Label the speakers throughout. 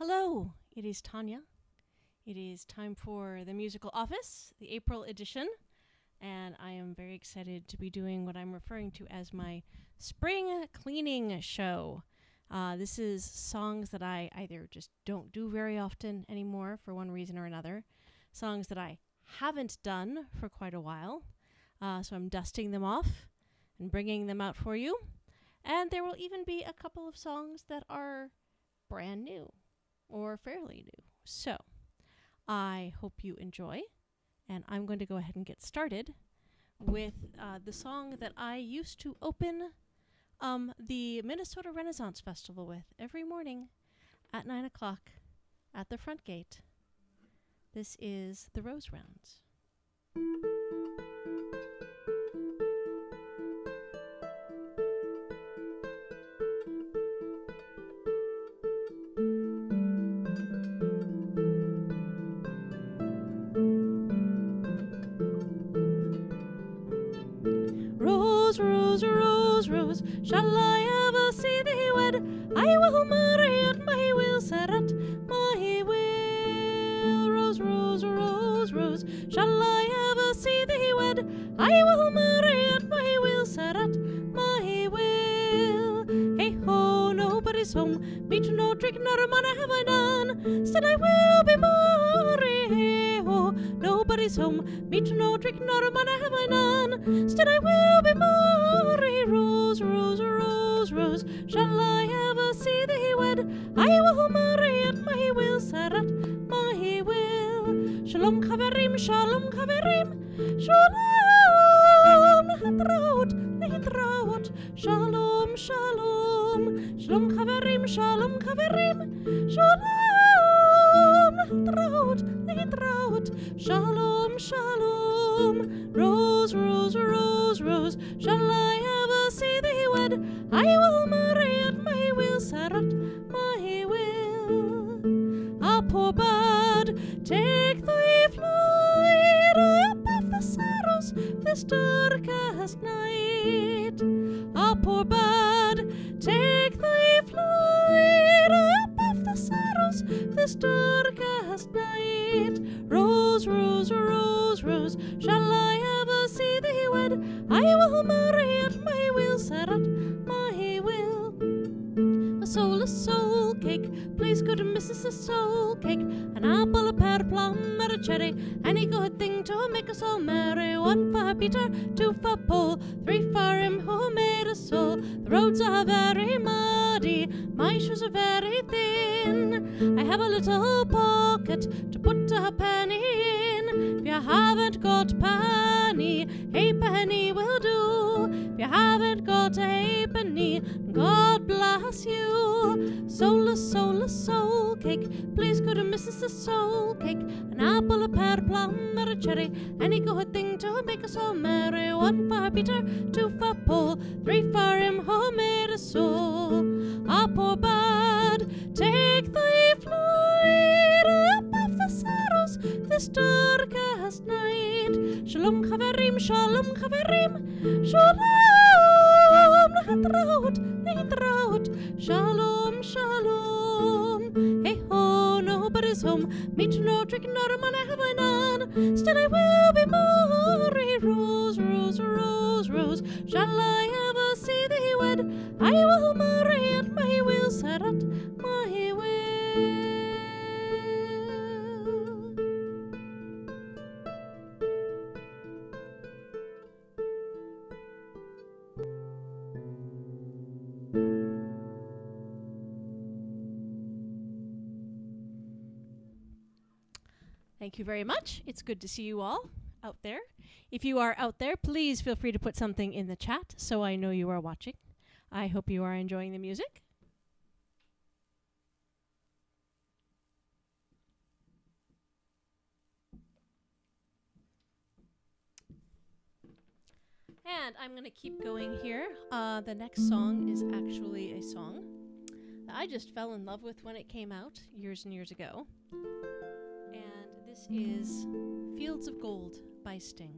Speaker 1: Hello, it is Tanya. It is time for the Musical Office, the April edition, and I am very excited to be doing what I'm referring to as my spring cleaning show. This is songs that I either just don't do very often anymore for one reason or another, songs that I haven't done for quite a while, so I'm dusting them off and bringing them out for you, and there will even be a couple of songs that are brand new or fairly new. So, I hope you enjoy, and I'm going to go ahead and get started with the song that I used to open the Minnesota Renaissance Festival with every morning at 9 o'clock at the front gate. This is the Rose Rounds. Rose, rose, rose, rose, shall I ever see thee wed? I will marry at my will, set at my will. Rose, rose, rose, rose, shall I ever see thee wed? I will marry at my will, set at my will. Hey ho, nobody's home, meat no drink, not a money have I none. Still I will be married. Hey ho, nobody's home, meat no drink, not a money have I none. Still I will be married. Rose, rose, rose, rose, shall I ever see thee wed? I will marry at my will, set at my will. Shalom chaverim, shalom chaverim, shalom להתראות, להתראות, shalom, shalom, shalom chaverim, shalom chaverim, shalom להתראות, להתראות, shalom, shalom. Rose, rose, rose, rose, shall I ever see thee wed? I will marry at my will, set at my will. A poor bird, take thy flight above the sorrows this darkest night. A poor bird, take thy flight above the sorrows this darkest night. Rose, rose, rose, rose, shall I ever see thee wed? I will marry at my will, set at my will. A soul cake, please good Mrs. A soul cake, an apple, a pear, plum, and a cherry, any good thing to make us all merry. One for Peter, two for Paul, three for him who made us all. The roads are very muddy, my shoes are very thin. I have a little pocket to put a penny in. If you haven't got penny, a penny will do. If you haven't got a penny, God bless you. Soul cake, please go to Mrs. A soul cake, an apple, a pear, plum, or a cherry, any good thing to make us all merry. One for Peter, two for Paul, three for him who made us all. A poor bird, take thy flight above the sorrows this darkest night. Shalom chaverim, shalom chaverim, shalom להתראות, להתראות, shalom, shalom. Hey ho, nobody's home, meat no drink, not a money have I none. Still I will be married. Rose, rose, rose, rose, shall I ever see thee wed? I will marry at my will, set at my will. Thank you very much. It's good to see you all out there. If you are out there, please feel free to put something in the chat so I know you are watching. I hope you are enjoying the music. And I'm going to keep going here. The next song is actually a song that I just fell in love with when it came out years and years ago. And this is Fields of Gold by Sting.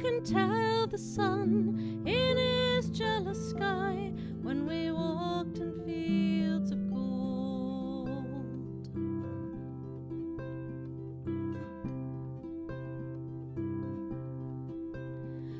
Speaker 1: can tell the sun in his jealous sky when we walked in fields of gold.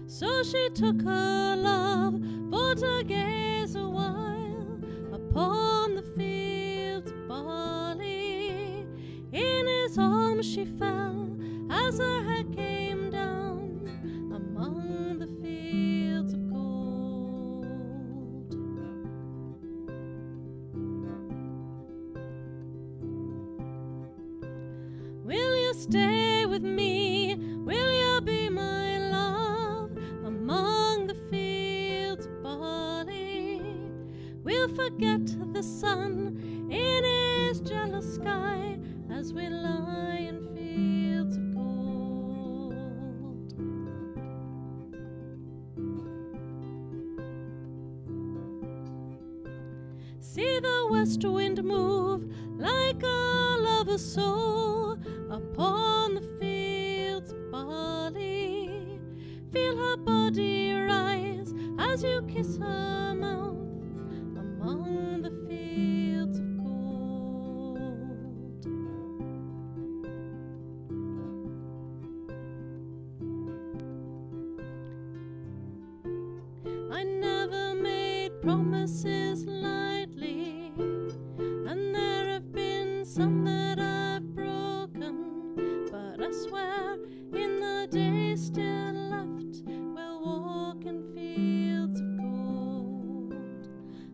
Speaker 1: So she took her love for to gaze a while upon the fields of barley. In his arms she fell as her head came down among the fields of gold. Will you stay with me? Will you be my love among the fields of barley? We'll forget the sun in his jealous sky as we lie in fields of gold. See the west wind move like a lover's soul upon the fields of barley. Feel her body rise as you kiss her mouth among the fields of gold. I never made promises lightly, and there have been some that I've broken, but I swear in the days still left we'll walk in fields of gold.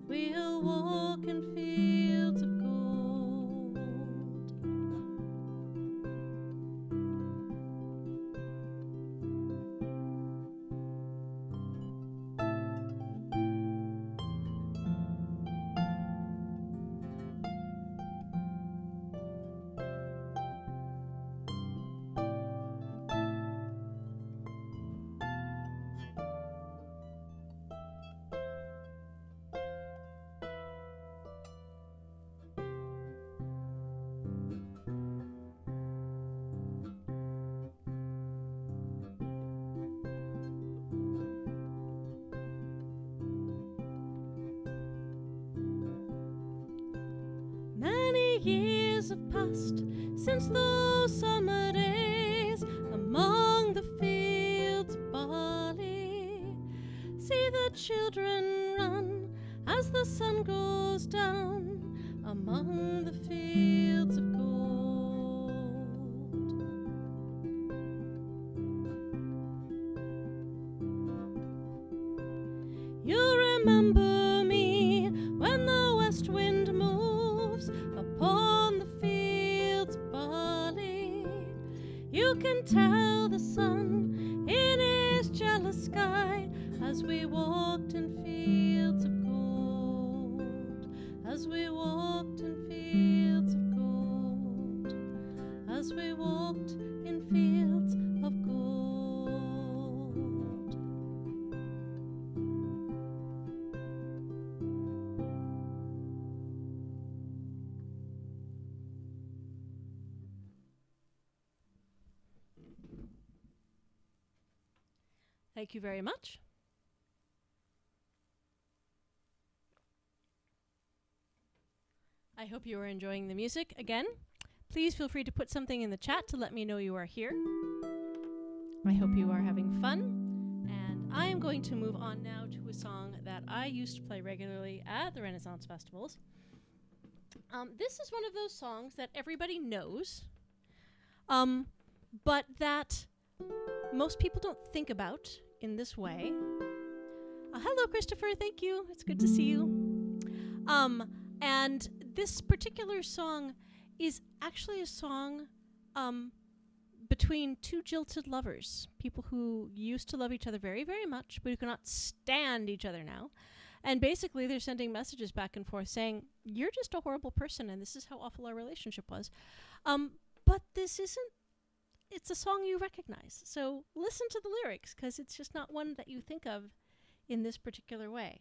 Speaker 1: We'll walk in fields of gold. Many years have passed since those summer days among the fields of barley. See the children run as the sun goes down among the fields of gold. You remember me when the west wind moves upon the fields of barley. You can tell the sun in his jealous sky as we walked in fields of gold, as we walked in fields of gold, as we walked in fields of gold. Thank you very much. I hope you are enjoying the music. Again, please feel free to put something in the chat to let me know you are here. I hope you are having fun. And I am going to move on now to a song that I used to play regularly at the Renaissance festivals. This is one of those songs that everybody knows, but that most people don't think about in this way. Hello, Christopher. Thank you. It's good to see you. And this particular song is actually a song between two jilted lovers, people who used to love each other very, very much, but who cannot stand each other now. And basically, they're sending messages back and forth saying, you're just a horrible person, and this is how awful our relationship was. But this isn't, it's a song you recognize. So listen to the lyrics, because it's just not one that you think of in this particular way.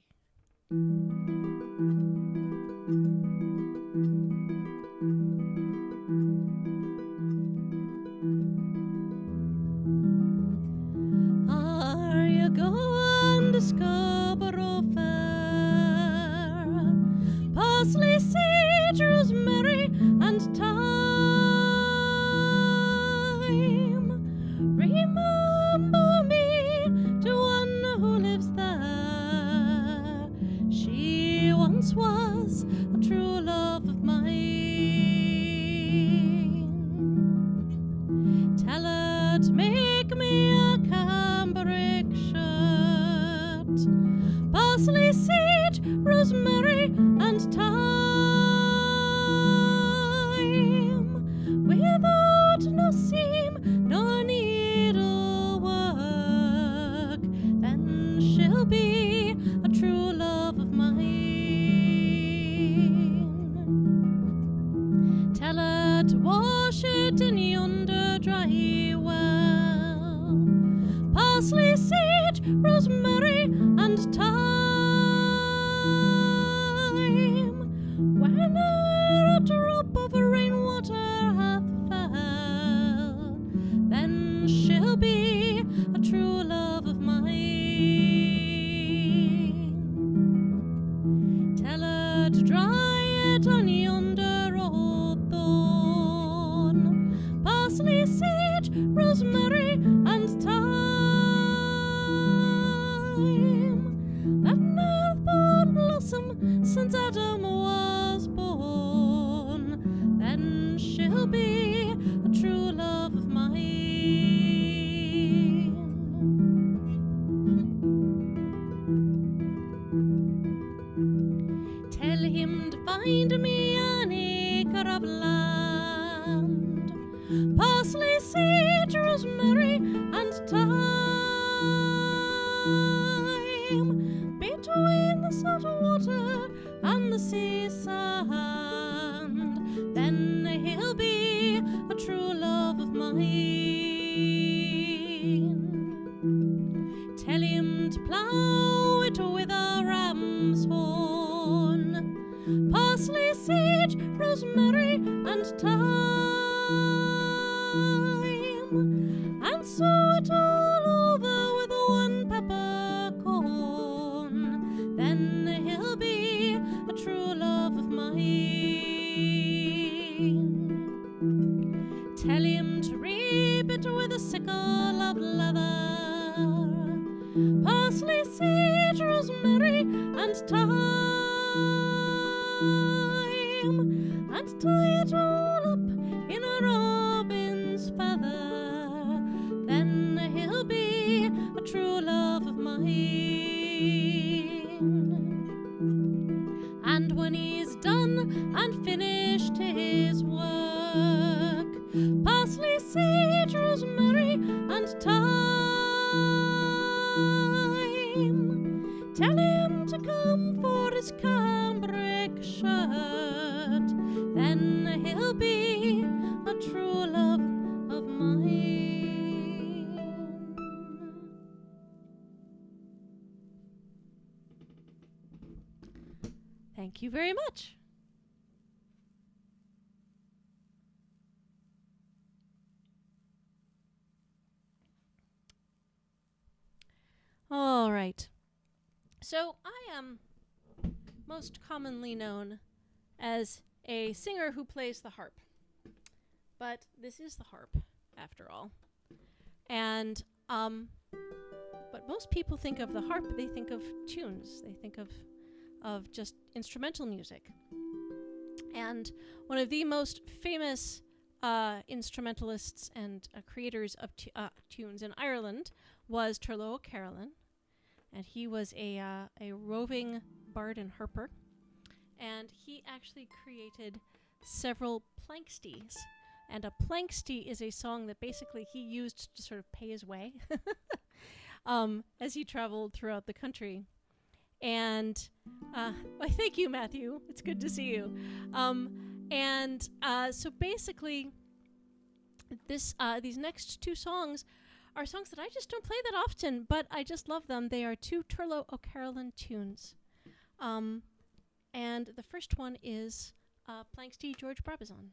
Speaker 1: rosemary, and thyme. Remember me to one who lives there. She once was a true love of mine. Tell her to make me a cambric shirt, parsley, sage, rosemary, and thyme, without no seam nor needlework. Then she'll be a true love of mine. Tell her to wash it in yonder dry well, parsley, sage, rosemary, and thyme. Whene'er a drop of rainwater hath fell, then she'll be a true love of mine. Tell her to dry it on yonder old thorn, parsley, sage, rosemary, and thyme. That earth-born blossom since Adam was born, then she'll be a true love of mine. Tell him to find me an acre of land, parsley, sage, rosemary, and thyme, between the salt water and the sea sand. Then he'll be a true love of mine. Tell him to plough it with a ram's horn, parsley, sage, rosemary, and thyme, and sow it all over with one peppercorn. Then he'll be a true love of mine. Tell him to reap it with a sickle of leather, parsley, sage, rosemary, and thyme, and tie it all up in a robin's feather. Then he'll be a true love of mine. And when he's done and finished his work, parsley, sage, rosemary, and thyme, tell him to come for his cambric shirt. Then he'll be a true love of mine. Thank you very much. All right. So I am most commonly known as a singer who plays the harp. But this is the harp, after all. And, but most people think of the harp, they think of tunes. They think of just instrumental music. And one of the most famous instrumentalists and creators of tunes in Ireland was Turlough O'Carolan. And he was a roving bard and harper. And he actually created several planksties. And a planksty is a song that basically he used to sort of pay his way as he traveled throughout the country. And well, thank you, Matthew. It's good to see you. So basically, these next two songs are songs that I just don't play that often, but I just love them. They are two Turlough O'Carolan tunes. And the first one is Planksty George Brabazon.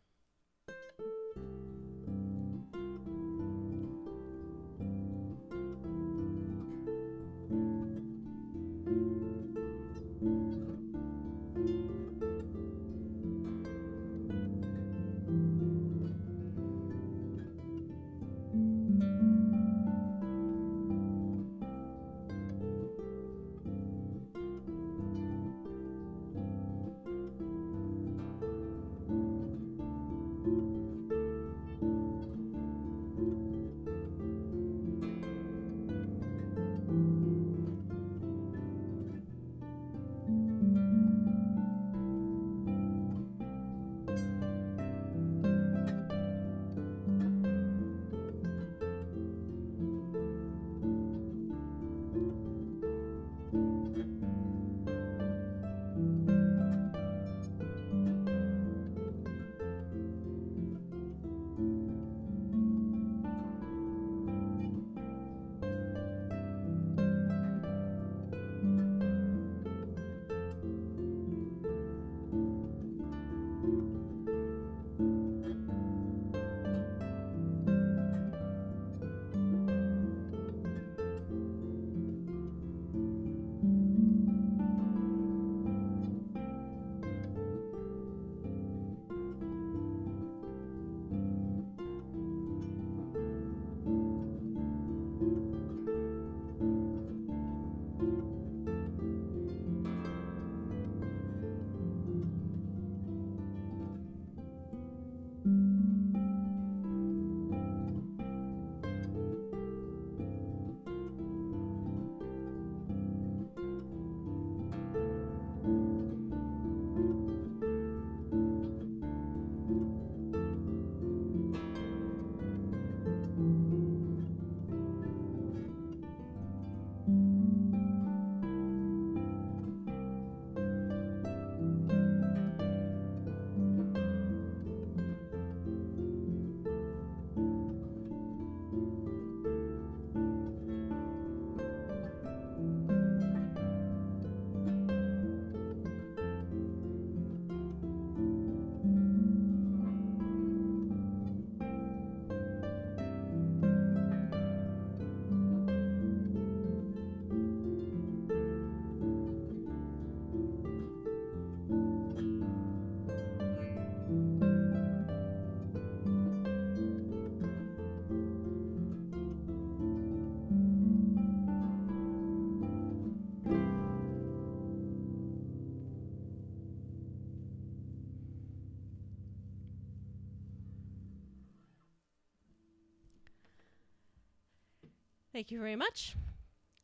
Speaker 1: Thank you very much.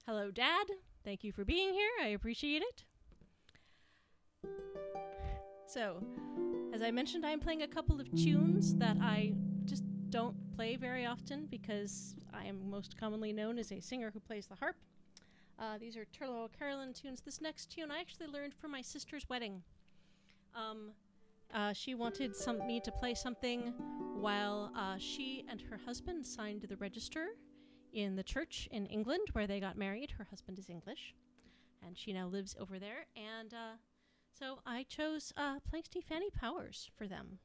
Speaker 1: Hello, Dad. Thank you for being here. I appreciate it. So, as I mentioned, I'm playing a couple of tunes that I just don't play very often because I am most commonly known as a singer who plays the harp. These are Turlough Carolyn tunes. This next tune I actually learned for my sister's wedding. She wanted me to play something while she and her husband signed the register in the church in England where they got married. Her husband is English, and she now lives over there. And so I chose playing Stefani Powers for them.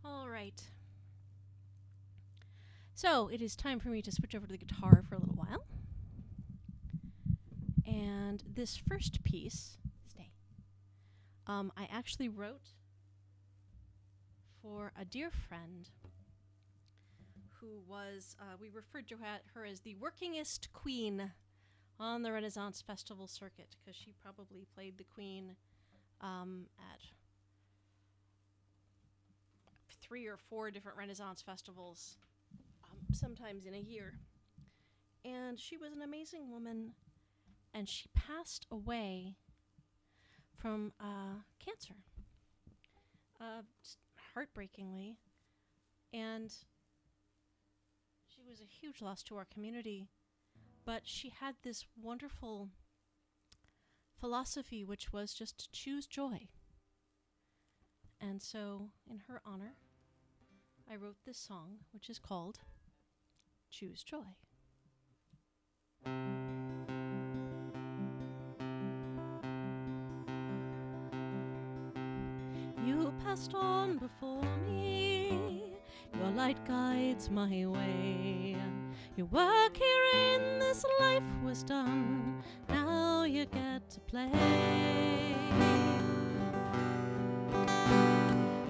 Speaker 1: All right. So it is time for me to switch over to the guitar for a little while. And this first piece, I actually wrote for a dear friend who was, we referred to her as the workingest queen on the Renaissance Festival circuit, because she probably played the Queen at 3 or 4 different Renaissance festivals, sometimes in a year. And she was an amazing woman, and she passed away from cancer, just heartbreakingly. And she was a huge loss to our community, but she had this wonderful philosophy, which was just to choose joy. And so, in her honor, I wrote this song, which is called Choose Joy. You passed on before me, your light guides my way. Your work here in this life was done, now you get to play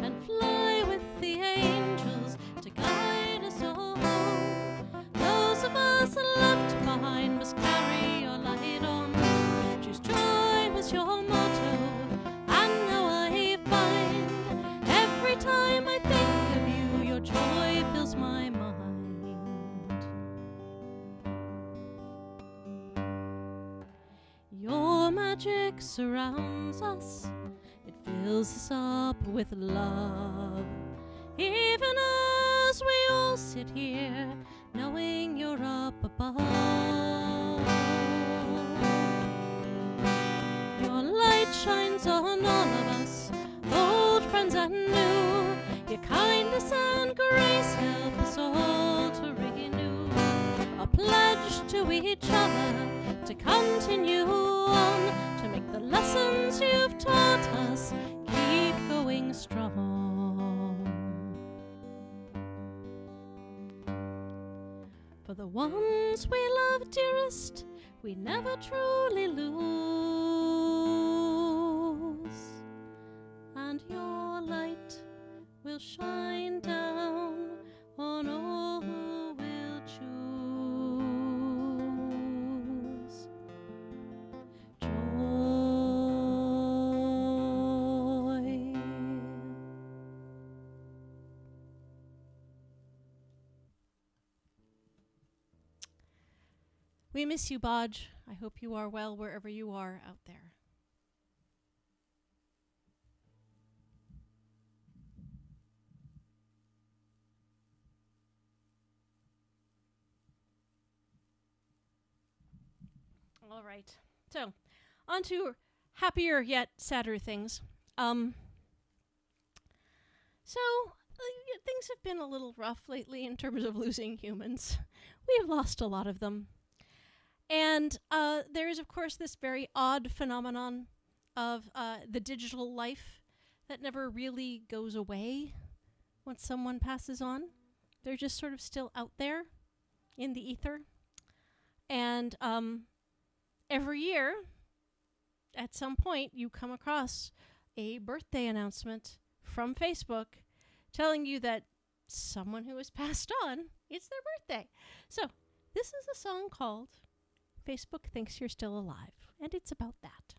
Speaker 1: and fly with the angels to guide us all home. Those of us left behind must carry your light on. Choose joy was your motto, and now I find every time I think of you, your joy fills my mind. Your magic surrounds us, it fills us up with love, even as we all sit here knowing you're up above. Your light shines on all of us, old friends and new. Your kindness and grace help us all to renew a pledge to each other to continue on, to make the lessons you've taught us keep going strong. For the ones we love dearest, we never truly lose, and your light will shine down on all who will choose joy. We miss you, Bodge. I hope you are well wherever you are out there. All right. So, on to happier yet sadder things. Things have been a little rough lately in terms of losing humans. We have lost a lot of them. And there is, of course, this very odd phenomenon of the digital life that never really goes away once someone passes on. They're just sort of still out there in the ether. And every year, at some point, you come across a birthday announcement from Facebook telling you that someone who has passed on, it's their birthday. So this is a song called Facebook Thinks You're Still Alive, and it's about that.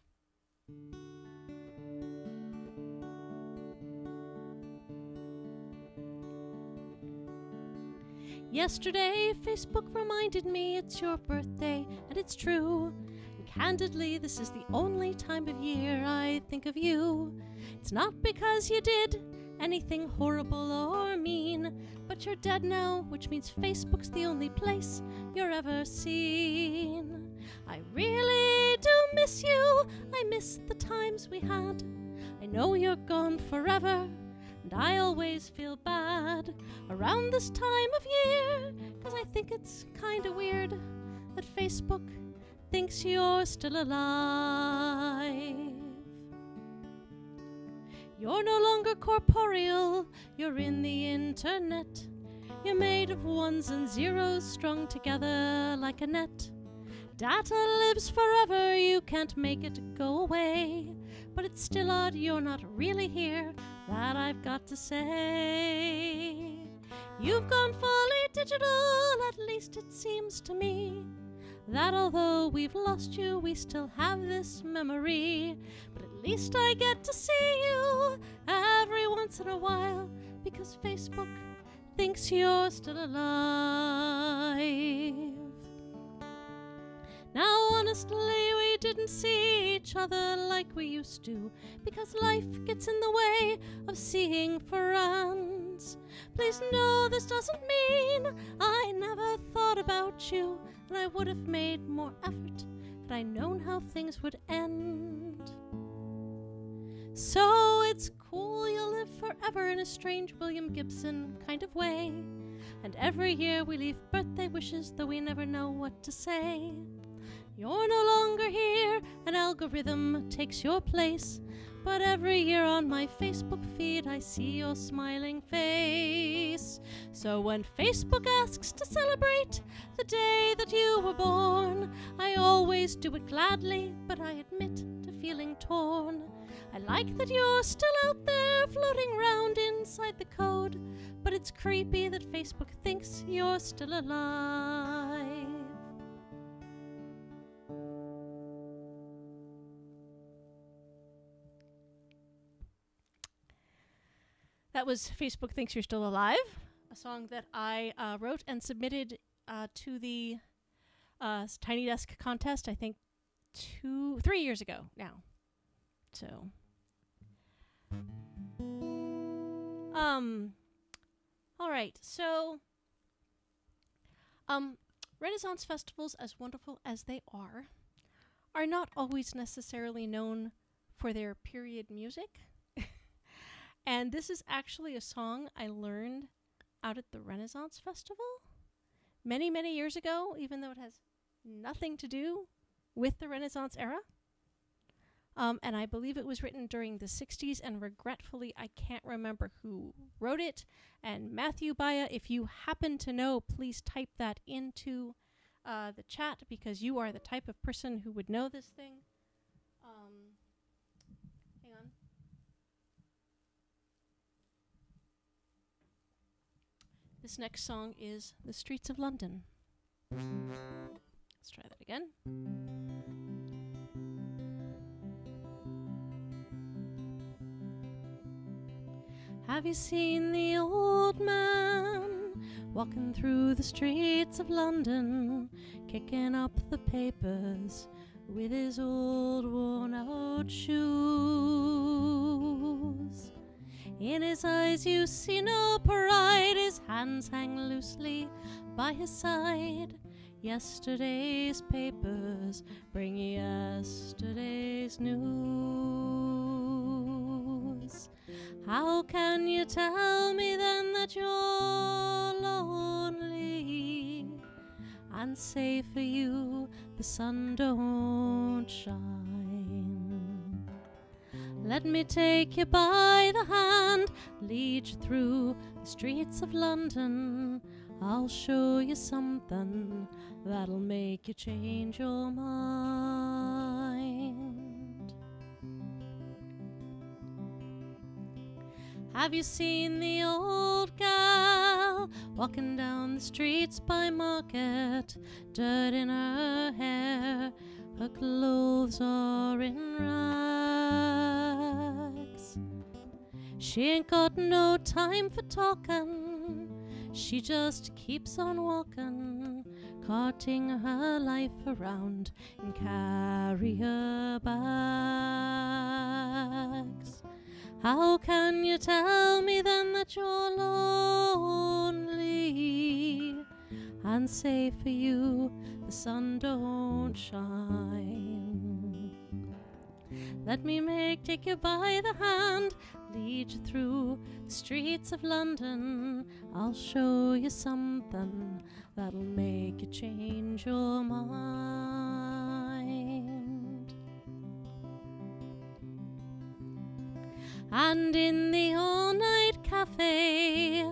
Speaker 1: Yesterday, Facebook reminded me it's your birthday, and it's true. And candidly, this is the only time of year I think of you. It's not because you did anything horrible or mean, but you're dead now, which means Facebook's the only place you're ever seen. I really do miss you. I miss the times we had. I know you're gone forever, and I always feel bad around this time of year, 'cause I think it's kinda weird that Facebook thinks you're still alive. You're no longer corporeal, you're in the internet. You're made of ones and zeros strung together like a net. Data lives forever, you can't make it go away. But it's still odd you're not really here, that I've got to say. You've gone fully digital, at least it seems to me. That although we've lost you, we still have this memory. But at least I get to see you every once in a while, because Facebook thinks you're still alive. Now honestly, we didn't see each other like we used to, because life gets in the way of seeing friends. Please know this doesn't mean I never thought about you, and I would have made more effort had I known how things would end. So it's cool you'll live forever in a strange William Gibson kind of way, and every year we leave birthday wishes, though we never know what to say. You're no longer here, an algorithm takes your place, But every year on my Facebook feed I see your smiling face. So when Facebook asks to celebrate the day that you were born, I always do it gladly, but I admit to feeling torn. I like that you're still out there floating around inside the code, but it's creepy that Facebook thinks you're still alive. That was Facebook Thinks You're Still Alive, a song that I wrote and submitted to the Tiny Desk contest, I think 3 years ago now. So, all right. So, Renaissance festivals, as wonderful as they are not always necessarily known for their period music. And this is actually a song I learned out at the Renaissance Festival many, many years ago, even though it has nothing to do with the Renaissance era. And I believe it was written during the 60s, and regretfully, I can't remember who wrote it. And Matthew Baya, if you happen to know, please type that into the chat, because you are the type of person who would know this thing. Hang on. This next song is The Streets of London. Let's try that again. Have you seen the old man walking through the streets of London, kicking up the papers with his old worn-out shoes? In his eyes you see no pride, his hands hang loosely by his side. Yesterday's papers bring yesterday's news. How can you tell me then that you're lonely, and say for you the sun don't shine? Let me take you by the hand, lead you through the streets of London. I'll show you something that'll make you change your mind. Have you seen the old gal walking down the streets by Market, dirt in her hair, her clothes are in rags? She ain't got no time for talking, she just keeps on walking, carting her life around in carrier bags. How can you tell me then that you're lonely, and say for you the sun don't shine? Let me take you by the hand, lead you through the streets of London. I'll show you something that'll make you change your mind. And in the all-night cafe,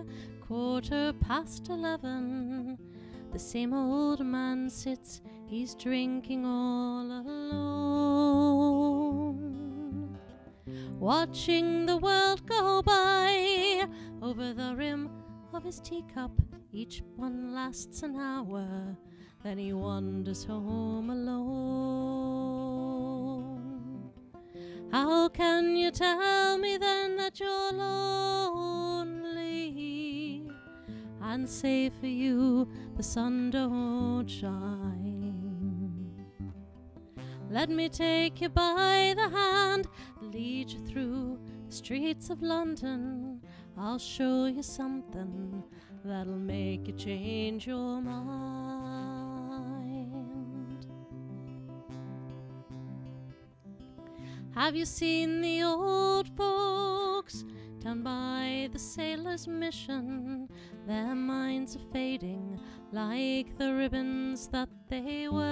Speaker 1: 11:15, the same old man sits, he's drinking all alone, watching the world go by over the rim of his teacup. Each one lasts an hour, then he wanders home alone. How can you tell me then that you're lonely, and say for you the sun don't shine? Let me take you by the hand, lead you through the streets of London. I'll show you something that'll make you change your mind. Have you seen the old folks down by the Sailor's Mission? Their minds are fading like the ribbons that they wear.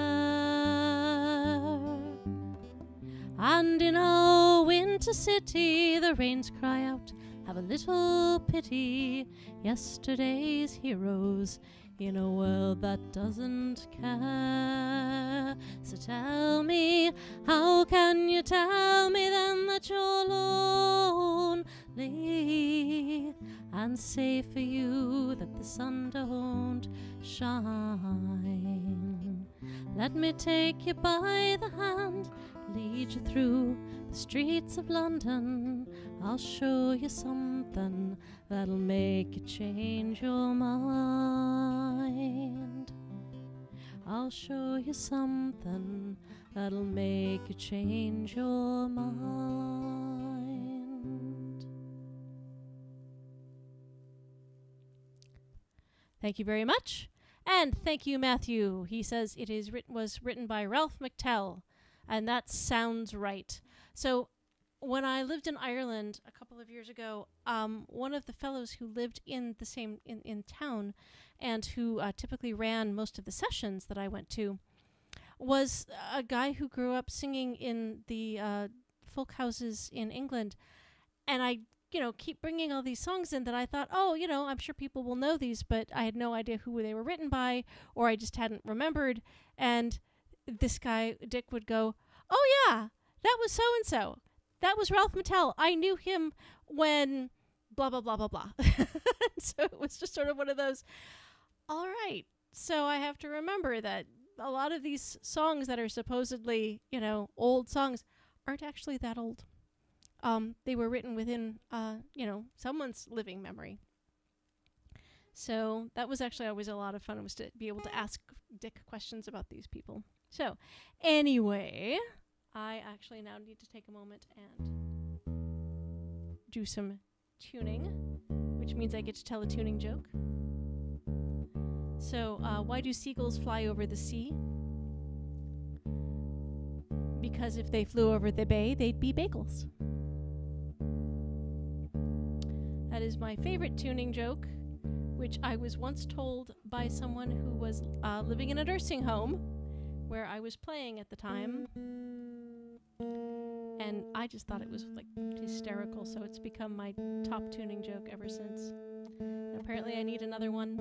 Speaker 1: And in our winter city, the rains cry out, have a little pity, yesterday's heroes in a world that doesn't care. So tell me, how can you tell me then that you're lonely, and say for you that the sun don't shine? Let me take you by the hand, lead you through the streets of London. I'll show you something that'll make you change your mind. I'll show you something that'll make you change your mind. Thank you very much. And thank you, Matthew. He says it was written by Ralph McTell. And that sounds right. So when I lived in Ireland a couple of years ago, one of the fellows who lived in the same in town and who typically ran most of the sessions that I went to was a guy who grew up singing in the folk houses in England. And I, keep bringing all these songs in that I thought, I'm sure people will know these, but I had no idea who they were written by, or I just hadn't remembered. And this guy, Dick, would go, oh yeah, that was so-and-so. That was Ralph McTell. I knew him when blah, blah, blah, blah, blah. So it was just sort of one of those, all right, so I have to remember that a lot of these songs that are supposedly, old songs aren't actually that old. They were written within, someone's living memory. So that was actually always a lot of fun, was to be able to ask Dick questions about these people. So anyway, I actually now need to take a moment and do some tuning, which means I get to tell a tuning joke. So why do seagulls fly over the sea? Because if they flew over the bay, they'd be bagels. That is my favorite tuning joke, which I was once told by someone who was living in a nursing home where I was playing at the time. And I just thought it was hysterical, so it's become my top tuning joke ever since. And apparently I need another one.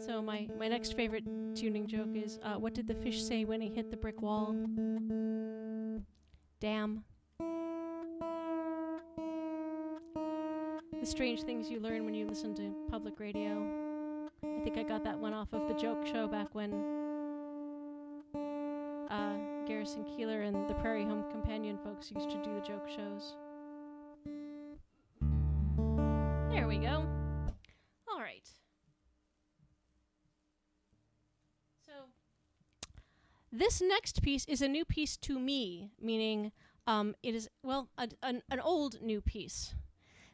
Speaker 1: So my next favorite tuning joke is, what did the fish say when he hit the brick wall? Damn. The strange things you learn when you listen to public radio. I think I got that one off of the joke show back when Garrison Keillor and the Prairie Home Companion folks used to do the joke shows. There we go. All right. So this next piece is a new piece to me, meaning it is, an old new piece.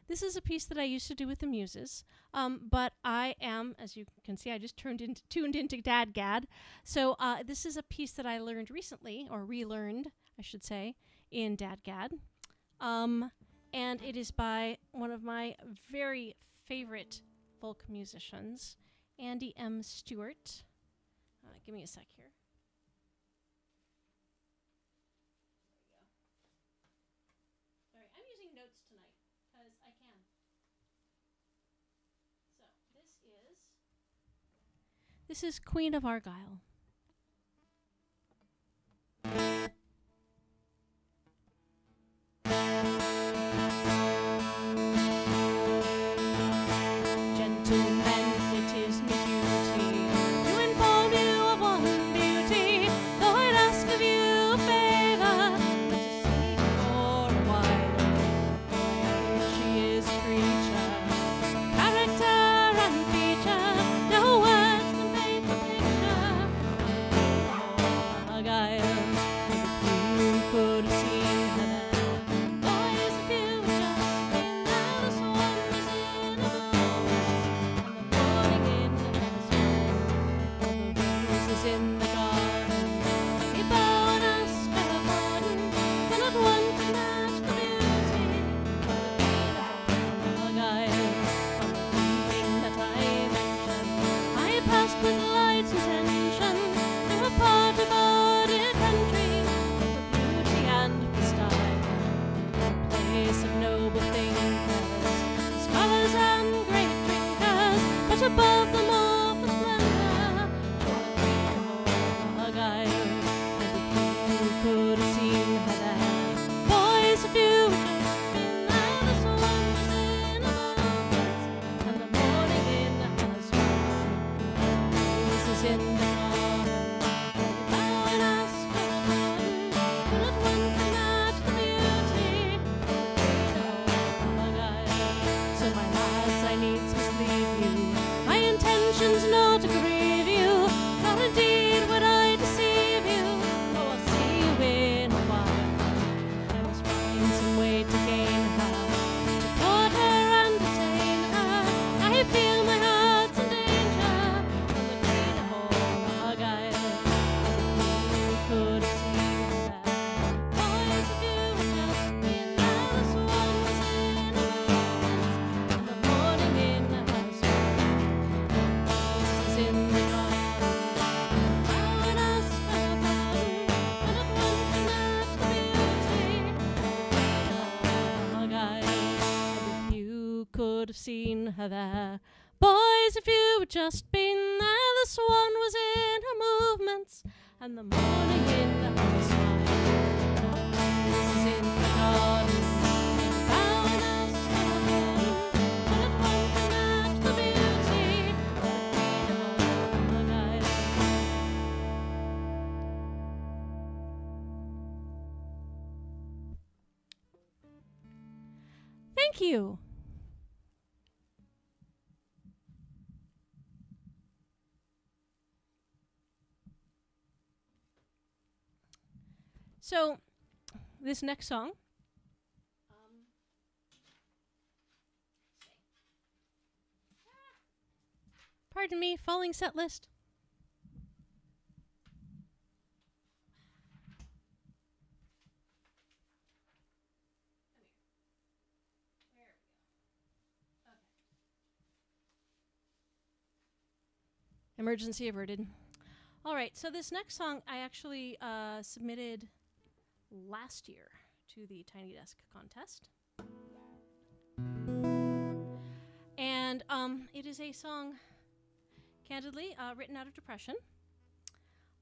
Speaker 1: This is a piece that I used to do with the Muses, but I am, as you can see, I just tuned into Dadgad. So this is a piece that I learned recently, or relearned, I should say, in Dadgad. And it is by one of my very favorite folk musicians, Andy M. Stewart. Give me a sec here. Sorry, I'm using notes tonight. Because I can. So this is Queen of Argyll. Gentlemen, it is my duty to inform you of one beauty, though I'd ask of you a favor, but to see for a while. She is creature, character and feature, no words can paint the picture. place of noble thinkers, scholars and great drinkers, but above them all for splendor, Argyle, and if you could have seen her there, boys, if you would just been there, the sun was in her movements, and the morning in her song. Jesus in the garden, bow and ask for her pardon, but one can match the beauty of Argyle. So my lads, I needs must leave you. My intention's not to grieve you, not indeed would I deceive you. Oh, I'll see you in a while. I must find some way to gain her, to court her and detain her. I feel my heart's in danger from the great home Argyle. If you could have seen her there, boys, if you had just been there, the swan was in her movements, and the morning in her song. Roses in the garden, bow and ask for her pardon, and if one can match the beauty of Argyle. And if you could have seen her there, boys, if you had just been there, the swan was in her movements, and the morning in her smile. Roses in the garden, bow and ask for her pardon, and if one can match the beauty of Argyle. Thank you. So, this next song, pardon me, falling set list. Emergency averted. All right, so this next song I actually submitted last year to the Tiny Desk contest. And it is a song, candidly, written out of depression.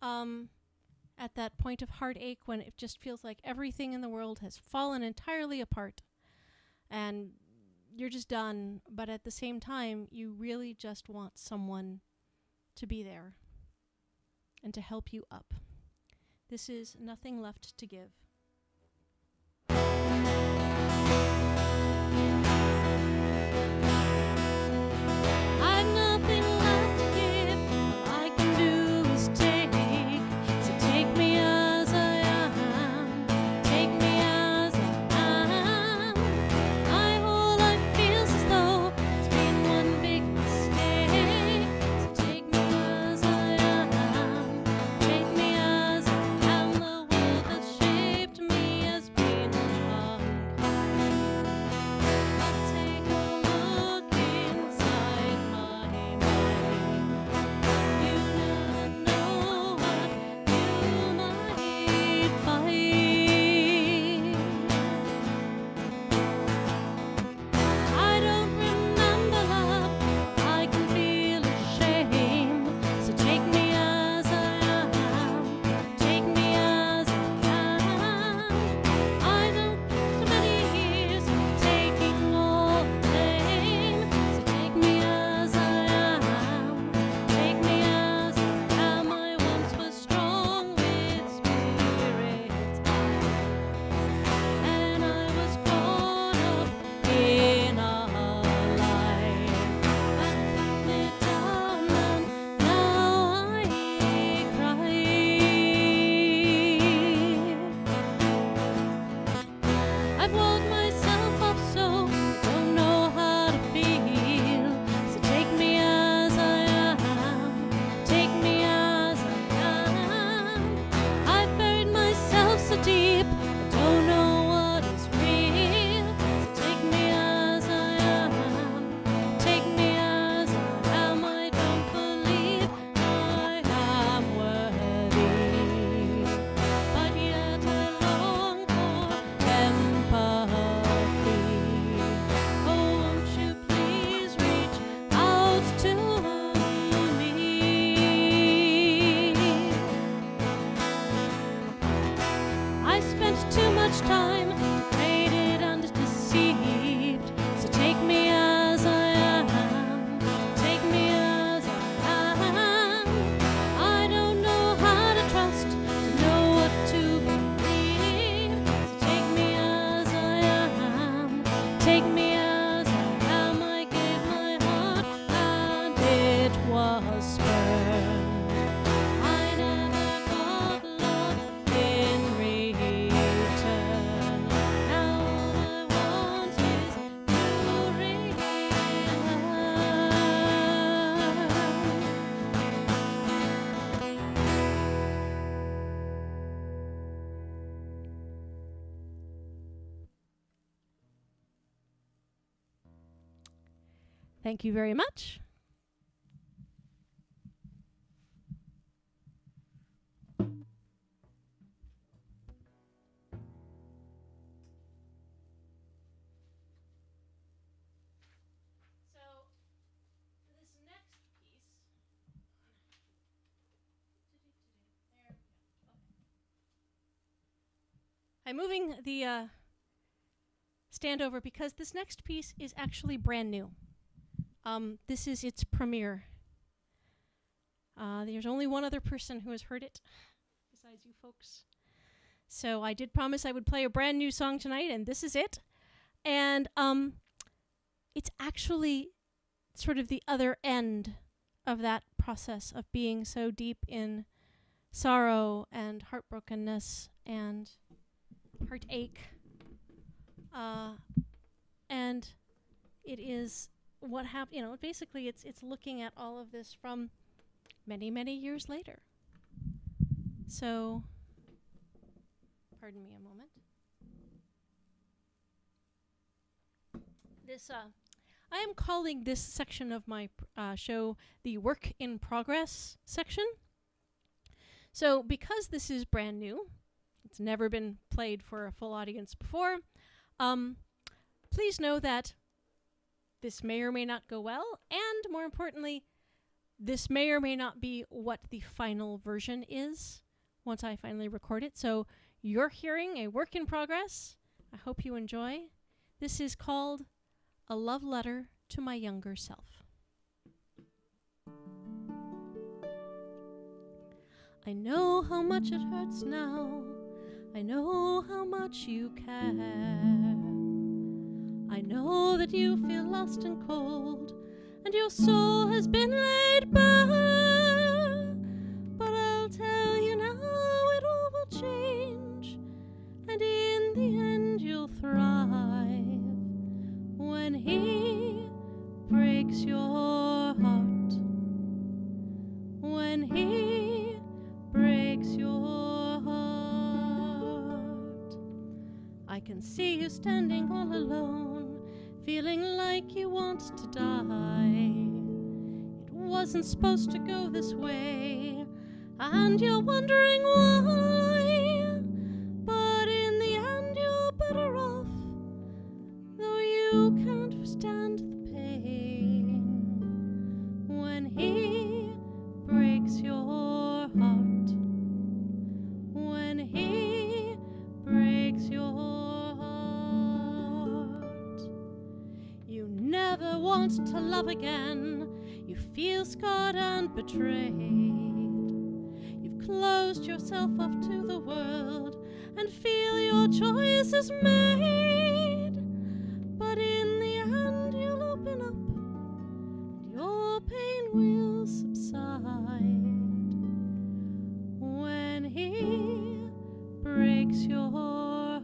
Speaker 1: At that point of heartache when it just feels like everything in the world has fallen entirely apart and you're just done, but at the same time, you really just want someone to be there and to help you up. This is Nothing Left to Give. I've nothing left to give. All I can do is take. So take me as I am. Take me as I am. My whole life feels as though it's been one big mistake. So take me as I am. Take me as I am. The world that's shaped me has been unkind. But take a look inside my mind. You never know what you might find. I don't remember love, I can feel ashamed. So take me as I am, take me as I am. I don't too many years taking all the blame. So take me as I am, take me as I am. I once was strong with spirits high, and I was caught up in a lie. I let it down and now I cry. I've woke myself up so I don't know how to feel. So take me as I am, take me as I am. I've buried myself so deep, I don't know what is real. So take me as I am, take me as I am. I don't believe I am worthy, but yet I long for empathy. Take me as I am, I gave my heart, and it was spurned. I never got love in return. Now all I want is to return. Thank you very much. So, this next piece. There we go. Okay. I'm moving the stand over because this next piece is actually brand new. This is its premiere. There's only one other person who has heard it besides you folks. So I did promise I would play a brand new song tonight, and this is it. And it's actually sort of the other end of that process of being so deep in sorrow and heartbrokenness and heartache. And it is what happened, you know, basically it's looking at all of this from many, many years later. So, pardon me a moment. This, I am calling this section of my show the Work in Progress section. So, because this is brand new, it's never been played for a full audience before, please know that this may or may not go well, and more importantly, this may or may not be what the final version is once I finally record it. So you're hearing a work in progress. I hope you enjoy. This is called A Love Letter to My Younger Self. I know how much it hurts now. I know how much you care. I know that you feel lost and cold, and your soul has been laid bare. But I'll tell you now, it all will change, and in the end you'll thrive. When he breaks your heart, when he breaks your heart, I can see you standing all alone, feeling like you want to die. It wasn't supposed to go this way, and you're wondering why. But in the end you're better off, though you can't stand the pain. When he breaks your heart, when he breaks your heart, you never want to love again. You feel scarred and betrayed. You've closed yourself off to the world and feel your choice is made. But in the end you'll open up and your pain will subside. When he breaks your heart,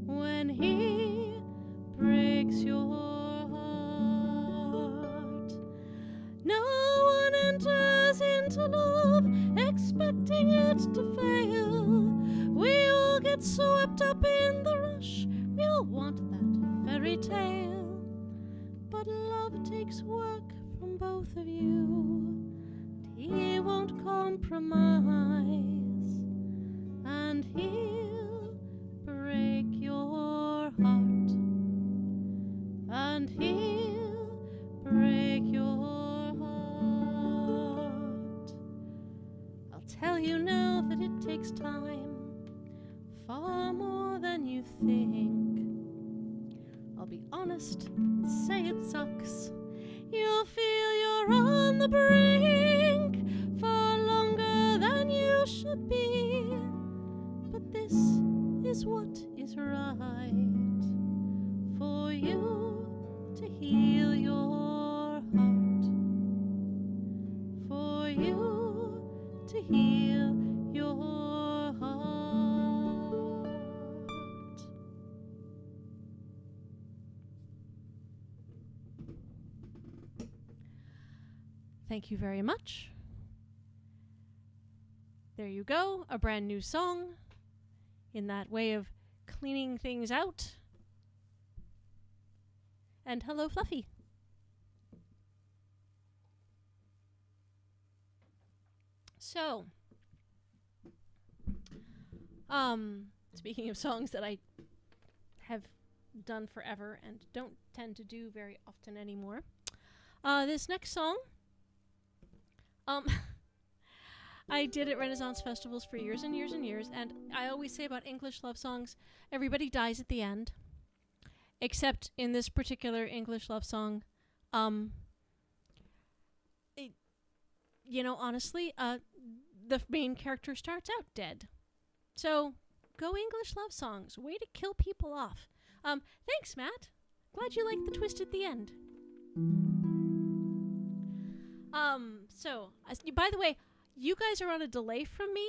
Speaker 1: when he breaks your heart, no one enters into love expecting it to fail. We all get swept up in the rush, we all want that fairy tale. But love takes work from both of you, and he won't compromise, and he'll break your heart, and he'll break your heart. I'll tell you now that it takes time, far more than you think. I'll be honest and say it sucks. You'll feel you're on the brink far longer than you should be. But this is what is right for you to heal your heart, for you to heal your heart. Thank you very much. There you go, a brand new song in that way of cleaning things out. And hello, Fluffy. So, speaking of songs that I have done forever and don't tend to do very often anymore, this next song, I did at Renaissance festivals for years and years and years, and I always say about English love songs, everybody dies at the end, except in this particular English love song. Honestly, the main character starts out dead. So, go English love songs. Way to kill people off. Thanks, Matt. Glad you liked the twist at the end. By the way, you guys are on a delay from me,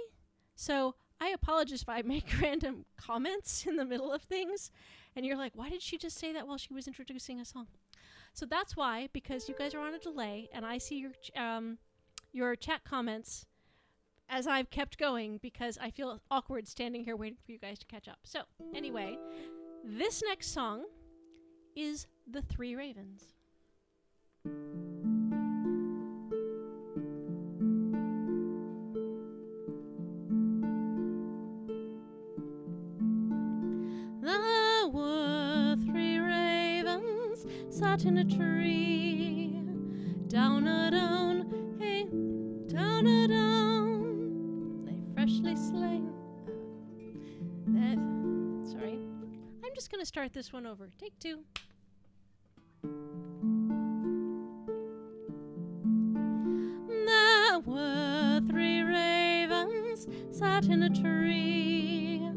Speaker 1: so I apologize if I make random comments in the middle of things, and you're like, why did she just say that while she was introducing a song? So that's why, because you guys are on a delay, and I see your chat comments as I've kept going, because I feel awkward standing here waiting for you guys to catch up. So, anyway, this next song is The Three Ravens. There were three ravens sat in a tree, down a down, hey, down a down, they freshly slain. Sorry, I'm just gonna start this one over. Take two. There were three ravens sat in a tree,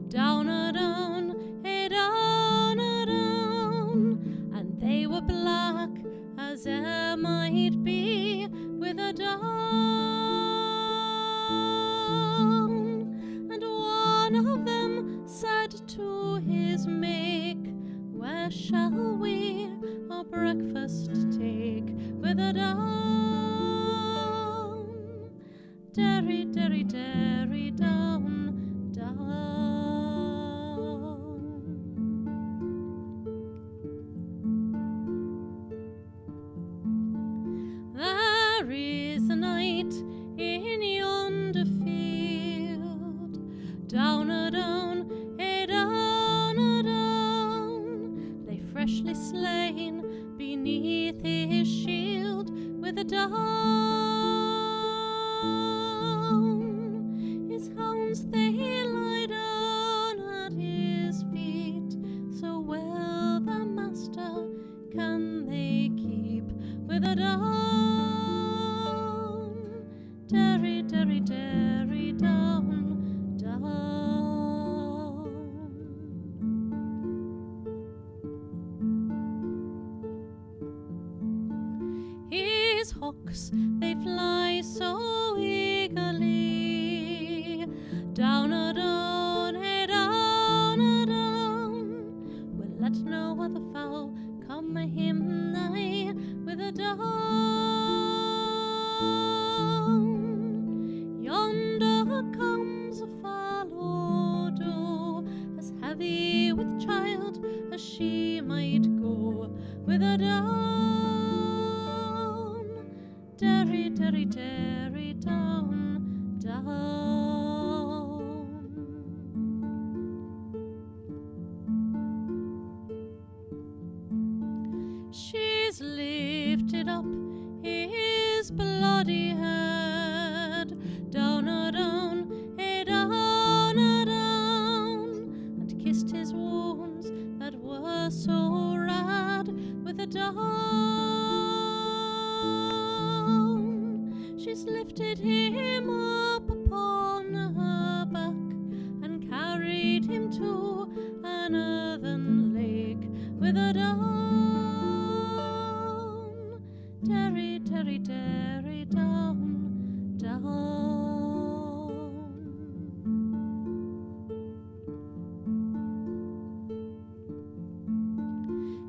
Speaker 1: down a down, hey, down a down, and they were black as air might be with a down. And one of them said to his mate, where shall we our breakfast take with a down? Derry, derry, derry, down, down. There is a knight in yonder field, down a down, hey, down a down, lay freshly slain beneath his shield with a down. His hounds they lie down at his feet, so well the master can they keep with a down. Derry, derry, derry, down, down. His hawks, they fly so eagerly, down a down, hey, down a down, will let no other fowl come him nigh with a down. Yonder comes a fallow doe, as heavy with child as she might go with a down. Derry, derry, derry, down, down. She's lifted up his bloody head, down a down, hey, down a down, and kissed his wounds that were so red with a down. She's lifted him up upon her back and carried him to an earthen lake with a down, derry, derry, derry, down, down.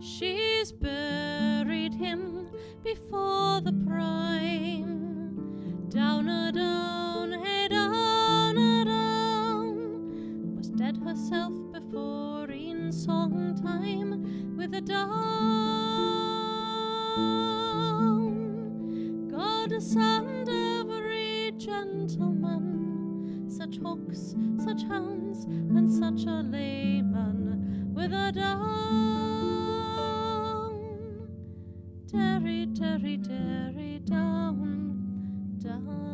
Speaker 1: She's buried him before the prime. Down a down, hey down a down. Was dead herself before in song time with a down. Goddess and every gentleman, such hawks, such hounds, and such a layman with a down. Derry, derry, derry, down, down.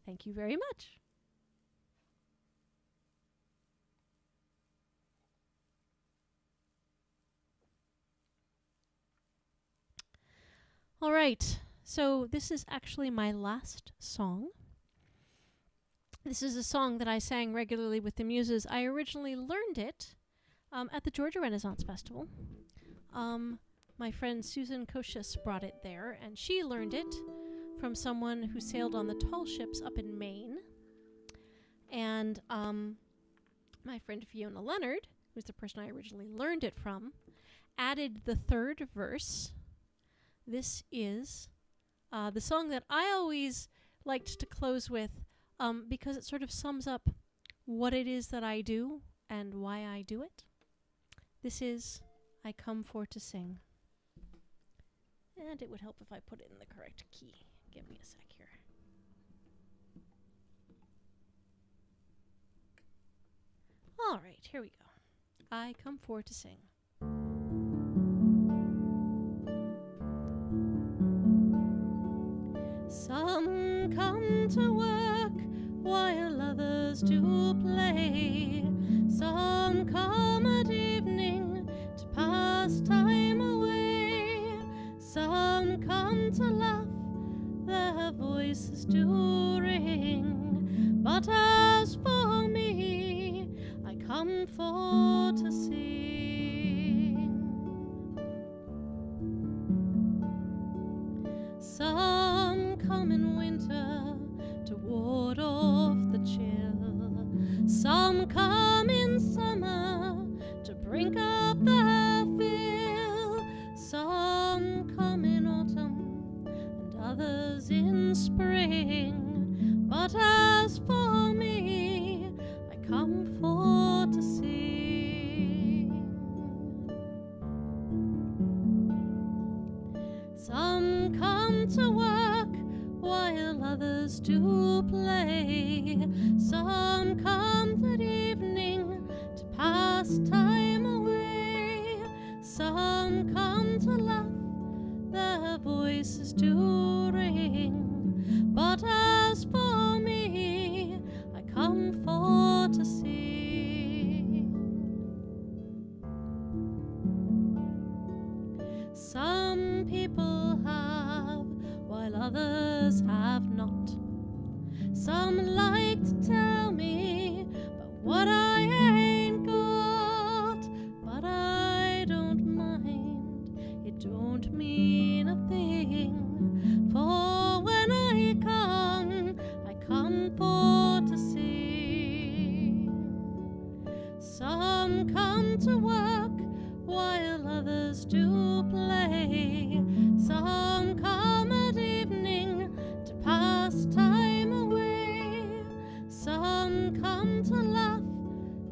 Speaker 1: Thank you very much. All right, so this is actually my last song. This is a song that I sang regularly with the Muses. I originally learned it at the Georgia Renaissance Festival. My friend Susan Kocius brought it there, and she learned it from someone who sailed on the tall ships up in Maine. And my friend Fiona Leonard, who's the person I originally learned it from, added the third verse. This is the song that I always liked to close with, because it sort of sums up what it is that I do and why I do it. This is I Come For To Sing. And it would help if I put it in the correct key. Give me a sec here. All right, here we go. I come for to sing. Some come to work while others do play. Some come at evening to pass time away. Some come to laugh, their voices do ring. But as for me, I come for to sing. Some come in winter to ward off the chill. Some come in summer to bring up their fill. Some come in autumn and others in spring. But as for me, I come for to sing. Some come to work while others do play. Some come that evening to pass time away. Some come to laugh, their voices do ring. But as for me, I come for to sing. Some people have, while others have not. Some like to tell me about what I ain't got, but I don't mind, it don't mean a thing. For when I come for to sing. Some come to work while others do play. Some come at evening to pass time away. Some come to laugh,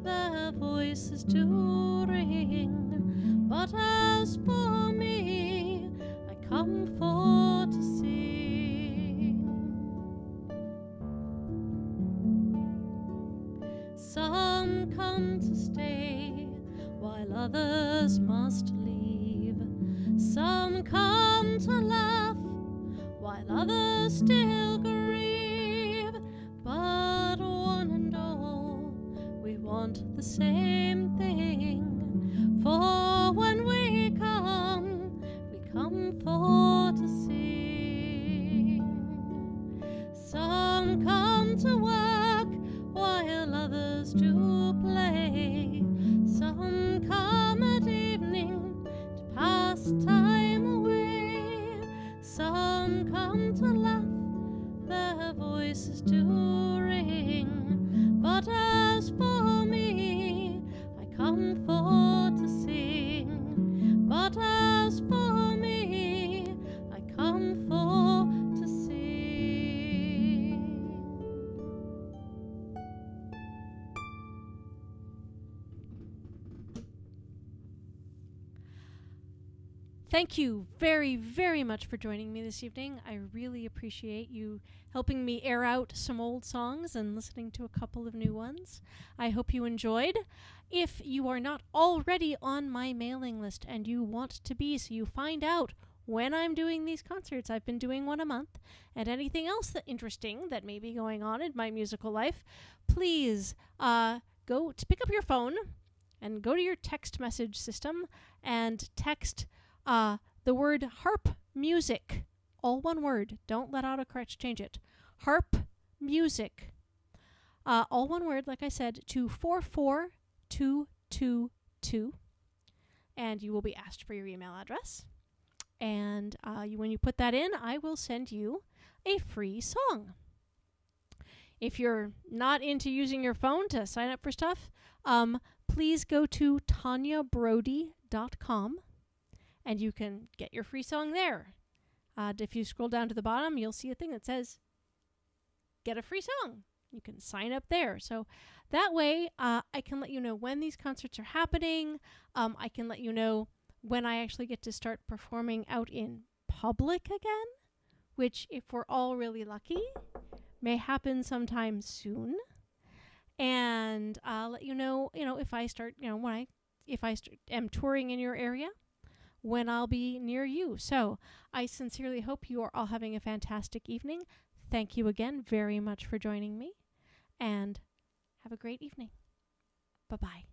Speaker 1: their voices do ring. But as for me, I come for to sing. Some come to stay while others must leave. Some come to laugh while others still grieve. But one and all, we want the same thing. For when we come come for to sing. Some come to work while others do play. Some come at evening to pass time away. Some come to laugh, their voices do ring. But as for me, I come for to sing. But as for me, I come for to sing. Thank you very, very much for joining me this evening. I really appreciate you helping me air out some old songs and listening to a couple of new ones. I hope you enjoyed. If you are not already on my mailing list and you want to be, so you find out when I'm doing these concerts, I've been doing one a month, and anything else that interesting that may be going on in my musical life, please go to pick up your phone and go to your text message system and text the word harp music, all one word. Don't let autocorrect change it. Harp music, all one word, like I said, to 44222, and you will be asked for your email address. And when you put that in, I will send you a free song. If you're not into using your phone to sign up for stuff, please go to tanyabrody.com. and you can get your free song there. If you scroll down to the bottom, you'll see a thing that says, get a free song. You can sign up there. So that way, I can let you know when these concerts are happening. I can let you know when I actually get to start performing out in public again, which, if we're all really lucky, may happen sometime soon. And I'll let you know, if I start, if I am touring in your area, when I'll be near you. So I sincerely hope you are all having a fantastic evening. Thank you again very much for joining me, and have a great evening. Bye-bye.